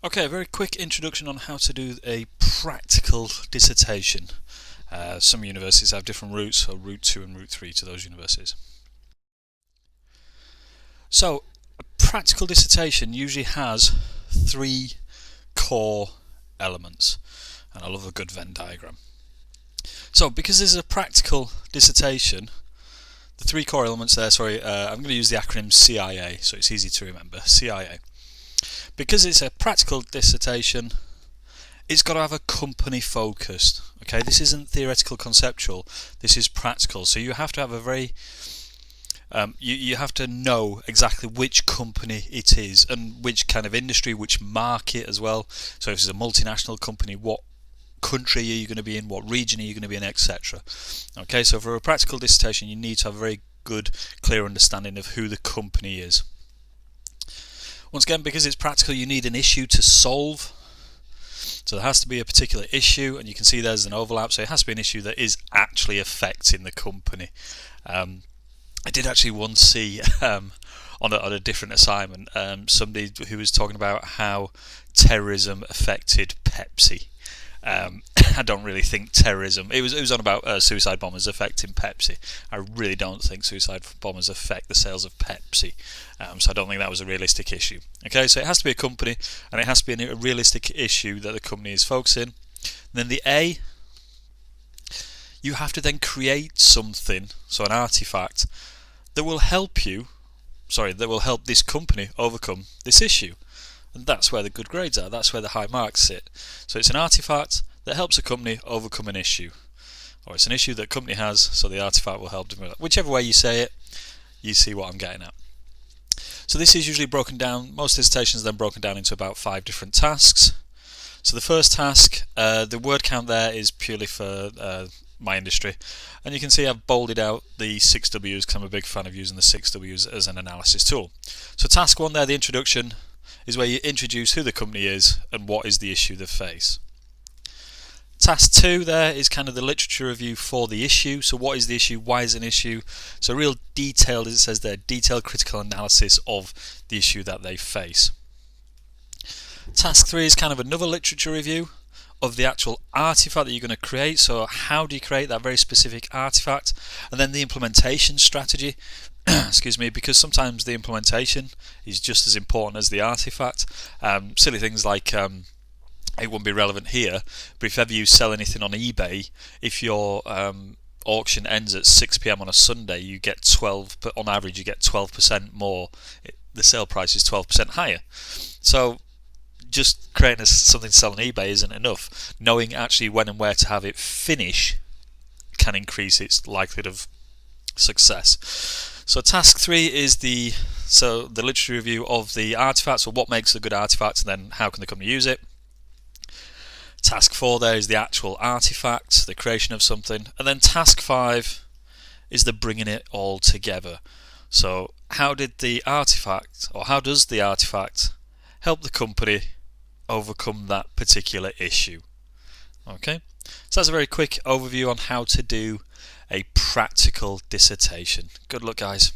Okay, a very quick introduction on how to do a practical dissertation. Some universities have different routes, so Route 2 and Route 3 to those universities. So, a practical dissertation usually has three core elements, and I love a good Venn diagram. So, because this is a practical dissertation, the three core elements there, I'm going to use the acronym CIA, so it's easy to remember, CIA. Because it's a practical dissertation, it's got to have a company focused. Okay, this isn't theoretical conceptual, this is practical. So you have to have a very you have to know exactly which company it is and which kind of industry, which market as well. So if it's a multinational company, what country are you going to be in, what region are you going to be in, etc. Okay, so for a practical dissertation you need to have a very good, clear understanding of who the company is. Once again, because it's practical, you need an issue to solve. So there has to be a particular issue, and you can see there's an overlap, so it has to be an issue that is actually affecting the company. I did actually once see on a different assignment somebody who was talking about how terrorism affected Pepsi. I don't really think terrorism. It was on about suicide bombers affecting Pepsi. I really don't think suicide bombers affect the sales of Pepsi. So I don't think that was a realistic issue. Okay, so it has to be a company, and it has to be a realistic issue that the company is focusing. And then the A, you have to then create something, so an artifact that will help this company overcome this issue. And that's where the good grades are, that's where the high marks sit. So it's an artifact that helps a company overcome an issue. Or it's an issue that a company has, so the artifact will help them with that. Whichever way you say it, you see what I'm getting at. So this is usually broken down, most dissertations are then broken down into about 5 different tasks. So the first task, the word count there is purely for my industry, and you can see I've bolded out the 6 W's because I'm a big fan of using the 6 W's as an analysis tool. So task 1 there, the introduction, is where you introduce who the company is and what is the issue they face. Task 2 there is kind of the literature review for the issue. So what is the issue, why is it an issue? So real detailed, as it says there, detailed critical analysis of the issue that they face. Task 3 is kind of another literature review of the actual artifact that you're going to create. So how do you create that very specific artifact? And then the implementation strategy. Excuse me, because sometimes the implementation is just as important as the artifact. Silly things like it wouldn't be relevant here, but if ever you sell anything on eBay, if your auction ends at 6 PM on a Sunday, you get 12, but on average you get 12% more. The sale price is 12% higher. So just creating something to sell on eBay isn't enough. Knowing actually when and where to have it finish can increase its likelihood of success. So task 3 is the literature review of the artifact, so what makes a good artifact and then how can the company use it. Task 4 there is the actual artifact, the creation of something, and then task 5 is the bringing it all together. So how does the artifact help the company overcome that particular issue? Okay, so that's a very quick overview on how to do a practical dissertation. Good luck, guys.